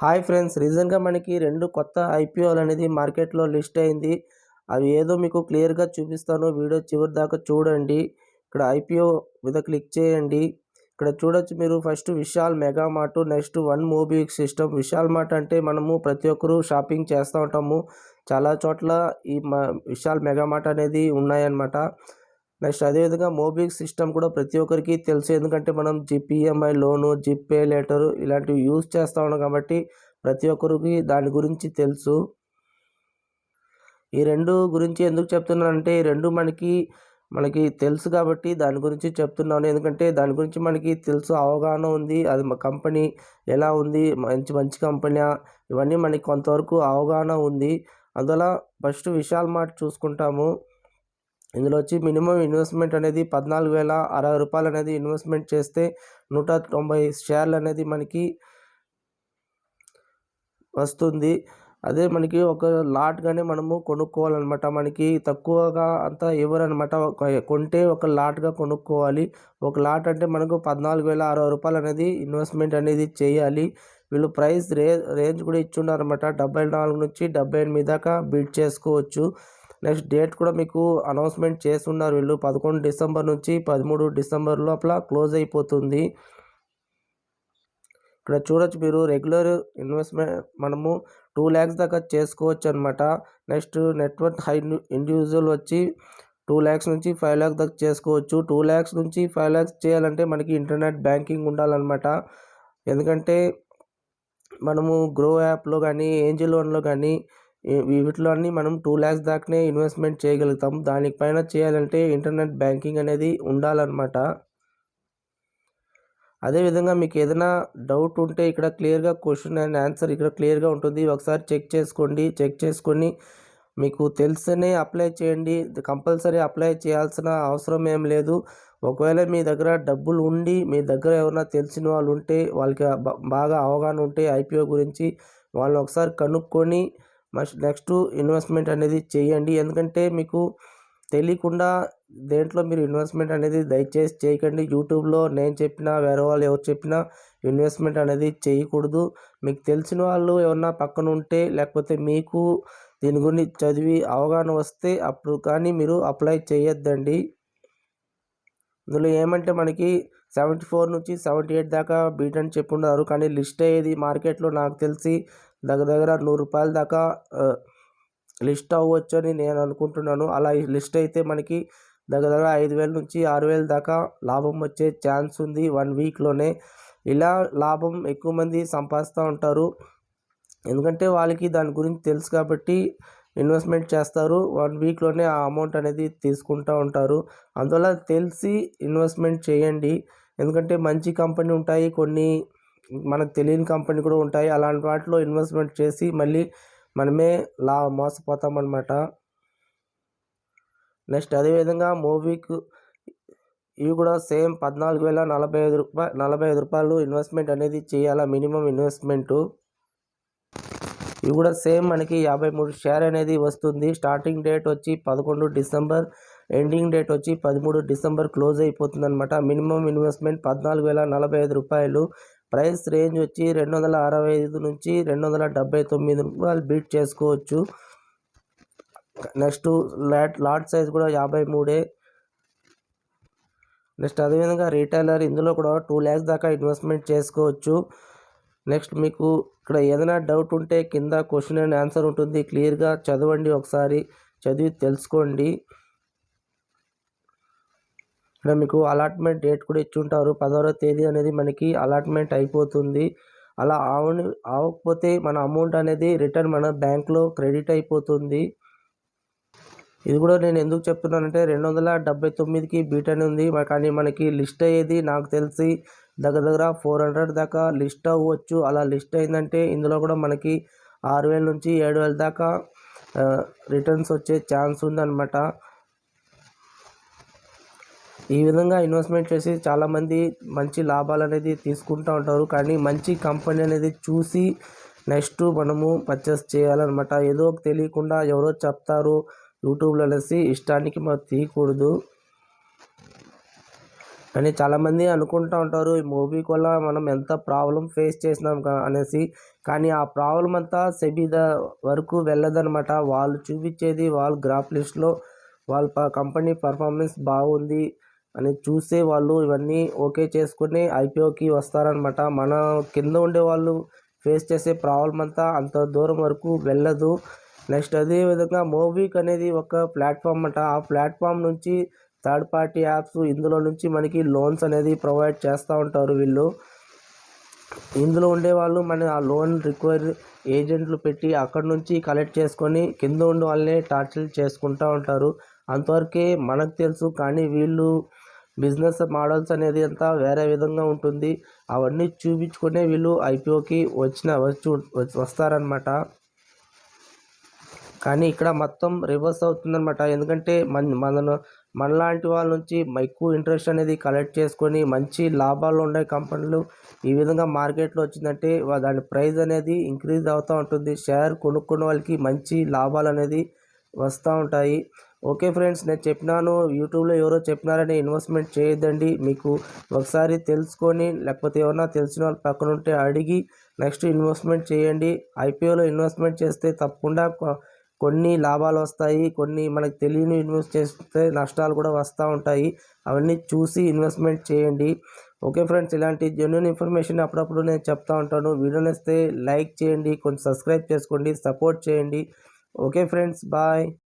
Hi friends, రీసెంట్గా మనకి 2 కొత్త ఐపీఓలు అనేది మార్కెట్లో లిస్ట్ అయింది. అవి ఏదో మీకు క్లియర్గా చూపిస్తాను, వీడియో చివరి దాకా చూడండి. ఇక్కడ ఐపీఓ మీద క్లిక్ చేయండి. ఇక్కడ చూడొచ్చు మీరు, first Vishal mega mart, next one MobiKwik system. Vishal mart అంటే మనము ప్రతి ఒక్కరూ షాపింగ్ చేస్తూ ఉంటాము. చాలా చోట్ల ఈ విశాల్ మెగా మార్ట్ అనేది ఉన్నాయన్నమాట. నెక్స్ట్ అదేవిధంగా మోబిక్విక్ సిస్టమ్ కూడా ప్రతి ఒక్కరికి తెలుసు, ఎందుకంటే మనం జిపిఎంఐ లోను, జిపే లెటరు ఇలాంటివి యూజ్ చేస్తూ ఉన్నాం కాబట్టి ప్రతి ఒక్కరికి దాని గురించి తెలుసు. ఈ రెండు గురించి ఎందుకు చెప్తున్నానంటే, ఈ రెండు మనకి తెలుసు కాబట్టి దాని గురించి చెప్తున్నాను. ఎందుకంటే దాని గురించి మనకి తెలుసు, అవగాహన ఉంది. అది మా కంపెనీ ఎలా ఉంది, మంచి కంపెనీయా, ఇవన్నీ మనకి కొంతవరకు అవగాహన ఉంది. అందువల్ల ఫస్ట్ విశాల్ మార్ట్ చూసుకుంటాము. ఇందులో వచ్చి మినిమం ఇన్వెస్ట్మెంట్ అనేది 14,060 రూపాయలు అనేది ఇన్వెస్ట్మెంట్ చేస్తే 190 షేర్లు అనేది మనకి వస్తుంది. అదే మనకి ఒక లాట్గానే మనము కొనుక్కోవాలన్నమాట. మనకి తక్కువగా అంతా ఇవ్వరనమాట. కొంటే ఒక లాట్గా కొనుక్కోవాలి. ఒక లాట్ అంటే మనకు 14,060 రూపాయలు అనేది ఇన్వెస్ట్మెంట్ అనేది చేయాలి. వీళ్ళు ప్రైస్ రేంజ్ కూడా ఇచ్చున్నారన్నమాట. 74 నుంచి 78 దాకా బిడ్ చేసుకోవచ్చు. నెక్స్ట్ డేట్ కూడా మీకు అనౌన్స్మెంట్ చేస్తున్నారు వీళ్ళు. 11 డిసెంబర్ నుంచి 13 డిసెంబర్ లోపల క్లోజ్ అయిపోతుంది. ఇక్కడ చూడొచ్చు మీరు, రెగ్యులర్ ఇన్వెస్ట్మెంట్ మనము 2 lakhs దాకా చేసుకోవచ్చు అనమాట. నెక్స్ట్ నెట్వర్క్ హై ఇండివిజువల్ వచ్చి 2 lakhs నుంచి 5 lakhs దాకా చేసుకోవచ్చు. 2 lakhs నుంచి 5 lakhs చేయాలంటే మనకి ఇంటర్నెట్ బ్యాంకింగ్ ఉండాలన్నమాట. ఎందుకంటే మనము గ్రో యాప్లో కానీ, ఏంజిల్ లోన్లో కానీ వీటిలో అన్నీ మనం 2 lakhs దాకానే ఇన్వెస్ట్మెంట్ చేయగలుగుతాం. దానిపైన చేయాలంటే ఇంటర్నెట్ బ్యాంకింగ్ అనేది ఉండాలన్నమాట. అదేవిధంగా మీకు ఏదైనా డౌట్ ఉంటే ఇక్కడ క్లియర్గా క్వశ్చన్ అండ్ ఆన్సర్ ఇక్కడ క్లియర్గా ఉంటుంది. ఒకసారి చెక్ చేసుకోండి. చెక్ చేసుకొని మీకు తెలిస్తేనే అప్లై చేయండి. కంపల్సరీ అప్లై చేయాల్సిన అవసరం ఏం లేదు. ఒకవేళ మీ దగ్గర డబ్బులు ఉండి, మీ దగ్గర ఎవరైనా తెలిసిన వాళ్ళు ఉంటే, వాళ్ళకి బాగా అవగాహన ఉంటే ఐపీఓ గురించి, వాళ్ళని ఒకసారి కనుక్కొని నెక్స్ట్ ఇన్వెస్ట్మెంట్ అనేది చేయండి. ఎందుకంటే మీకు తెలియకుండా దేంట్లో మీరు ఇన్వెస్ట్మెంట్ అనేది దయచేసి చేయకండి. యూట్యూబ్లో నేను చెప్పినా, వేరే వాళ్ళు ఎవరు చెప్పినా ఇన్వెస్ట్మెంట్ అనేది చేయకూడదు. మీకు తెలిసిన వాళ్ళు ఎవరన్నా పక్కన ఉంటే, లేకపోతే మీకు దీని గురించి చదివి అవగాహన వస్తే అప్పుడు కానీ మీరు అప్లై చేయొద్దండి. ఇందులో ఏమంటే మనకి 74 నుంచి 78 దాకా బీట్ అని చెప్పున్నారు. కానీ లిస్ట్ అయ్యేది మార్కెట్లో నాకు తెలిసి దగ్గర 100 రూపాయల దాకా లిస్ట్ అవ్వచ్చు అని నేను అనుకుంటున్నాను. అలా లిస్ట్ అయితే మనకి దగ్గర 5,000 నుంచి 6,000 దాకా లాభం వచ్చే ఛాన్స్ ఉంది 1 వీక్లోనే. ఇలా లాభం ఎక్కువ మంది సంపాదిస్తూ ఉంటారు, ఎందుకంటే వాళ్ళకి దాని గురించి తెలుసు కాబట్టి ఇన్వెస్ట్మెంట్ చేస్తారు. 1 వీక్లోనే ఆ అమౌంట్ అనేది తీసుకుంటూ ఉంటారు. అందువల్ల తెలిసి ఇన్వెస్ట్మెంట్ చేయండి. ఎందుకంటే మంచి కంపెనీ ఉంటాయి, కొన్ని మనకు తెలియని కంపెనీ కూడా ఉంటాయి. అలాంటి వాటిలో ఇన్వెస్ట్మెంట్ చేసి మళ్ళీ మనమే మోసపోతామన్నమాట. నెక్స్ట్ అదేవిధంగా మోబిక్ ఇవి కూడా సేమ్ 14,045 రూపాయలు ఇన్వెస్ట్మెంట్ అనేది చేయాలా, మినిమం ఇన్వెస్ట్మెంటు. ఇవి కూడా సేమ్ మనకి 53 షేర్ అనేది వస్తుంది. స్టార్టింగ్ డేట్ వచ్చి 11 డిసెంబర్, ఎండింగ్ డేట్ వచ్చి 13 డిసెంబర్ క్లోజ్ అయిపోతుంది అనమాట. మినిమం ఇన్వెస్ట్మెంట్ 14,045 రూపాయలు. ప్రైస్ రేంజ్ వచ్చి 265 నుంచి 279 రూపాయలు బీట్ చేసుకోవచ్చు. నెక్స్ట్ లాట్ సైజ్ కూడా 53. నెక్స్ట్ అదేవిధంగా రీటైలర్, ఇందులో కూడా 2 lakhs దాకా ఇన్వెస్ట్మెంట్ చేసుకోవచ్చు. నెక్స్ట్ మీకు ఇక్కడ ఏదైనా డౌట్ ఉంటే కింద క్వశ్చన్ అండ్ ఆన్సర్ ఉంటుంది, క్లియర్గా చదవండి, ఒకసారి చదివి తెలుసుకోండి. ఇక్కడ మీకు అలాట్మెంట్ డేట్ కూడా ఇచ్చుంటారు. 10వ తేదీ అనేది మనకి అలాట్మెంట్ అయిపోతుంది. అలా అవ్వకపోతే మన అమౌంట్ అనేది రిటర్న్ మన బ్యాంక్లో క్రెడిట్ అయిపోతుంది. ఇది కూడా నేను ఎందుకు చెప్తున్నానంటే 279కి బీట్ అని ఉంది, కానీ మనకి లిస్ట్ అయ్యేది నాకు తెలిసి దగ్గర 400 దాకా లిస్ట్ అవ్వచ్చు. అలా లిస్ట్ అయిందంటే ఇందులో కూడా మనకి 6,000 నుంచి 7,000 దాకా రిటర్న్స్ వచ్చే ఛాన్స్ ఉందన్నమాట. ఈ విధంగా ఇన్వెస్ట్మెంట్ చేసి చాలామంది మంచి లాభాలు అనేది తీసుకుంటూ ఉంటారు. కానీ మంచి కంపెనీ అనేది చూసి నెక్స్ట్ మనము పర్చేస్ చేయాలన్నమాట. ఏదో తెలియకుండా ఎవరో చెప్తారు యూట్యూబ్లో అనేసి ఇష్టానికి మనం తీయకూడదు. కానీ చాలామంది అనుకుంటూ ఉంటారు ఈ మోబిక్విక్ వల్ల మనం ఎంత ప్రాబ్లం ఫేస్ చేసినాం అనేసి. కానీ ఆ ప్రాబ్లం అంతా సెబీ వరకు వెళ్ళదనమాట. వాళ్ళు చూపించేది వాళ్ళ గ్రాఫ్ లిస్ట్‌లో వాళ్ళ కంపెనీ పర్ఫార్మెన్స్ బాగుంది అని చూసే వాళ్ళు ఇవన్నీ ఓకే చేసుకొని ఐపీఓకి వస్తారనమాట. మన కింద ఉండేవాళ్ళు ఫేస్ చేసే ప్రాబ్లం అంతా అంత దూరం వరకు వెళ్ళదు. నెక్స్ట్ అదే విధంగా మోబిక్విక్ అనేది ఒక ప్లాట్‌ఫామ్ అట. ఆ ప్లాట్‌ఫామ్ నుంచి థర్డ్ పార్టీ యాప్స్ ఇందులో నుంచి మనకి లోన్స్ అనేది ప్రొవైడ్ చేస్తూ ఉంటారు వీళ్ళు. ఇందులో ఉండేవాళ్ళు మన ఆ లోన్ రిక్వైర్ ఏజెంట్లు పెట్టి అక్కడి నుంచి కలెక్ట్ చేసుకొని కింద ఉండే వాళ్ళనే టార్చర్ చేసుకుంటూ ఉంటారు. అంతవరకే మనకు తెలుసు. కానీ వీళ్ళు బిజినెస్ మోడల్స్ అనేది అంతా వేరే విధంగా ఉంటుంది. అవన్నీ చూపించుకునే వీళ్ళు ఐపీఓకి వస్తారనమాట. కానీ ఇక్కడ మొత్తం రివర్స్ అవుతుందనమాట. ఎందుకంటే మనలాంటి వాళ్ళ నుంచి ఎక్కువ ఇంట్రెస్ట్ అనేది కలెక్ట్ చేసుకొని మంచి లాభాలు ఉండే కంపెనీలు ఈ విధంగా మార్కెట్లో వచ్చిందంటే దాని ప్రైస్ అనేది ఇంక్రీజ్ అవుతూ ఉంటుంది. షేర్ కొనుక్కున్న వాళ్ళకి మంచి లాభాలు అనేది వస్తూ ఉంటాయి. ఓకే ఫ్రెండ్స్, నేను చెప్పినాను యూట్యూబ్లో ఎవరో చెప్పినారని ఇన్వెస్ట్మెంట్ చేయొద్దండి. మీకు ఒకసారి తెలుసుకొని లేకపోతే ఎవరన్నా తెలిసిన వాళ్ళు పక్కన ఉంటే అడిగి నెక్స్ట్ ఇన్వెస్ట్మెంట్ చేయండి. ఐపీఓలో ఇన్వెస్ట్మెంట్ చేస్తే తప్పకుండా కొన్ని లాభాలు వస్తాయి. కొన్ని మనకు తెలియని ఇన్వెస్ట్ చేస్తే నష్టాలు కూడా వస్తూ ఉంటాయి. అవన్నీ చూసి ఇన్వెస్ట్మెంట్ చేయండి. ఓకే ఫ్రెండ్స్, ఇలాంటి జెన్యూన్ ఇన్ఫర్మేషన్ అప్పుడప్పుడు నేను చెప్తూ ఉంటాను. వీడియో నచ్చితే లైక్ చేయండి, కొంచెం సబ్స్క్రైబ్ చేసుకోండి, సపోర్ట్ చేయండి. Okay friends, bye.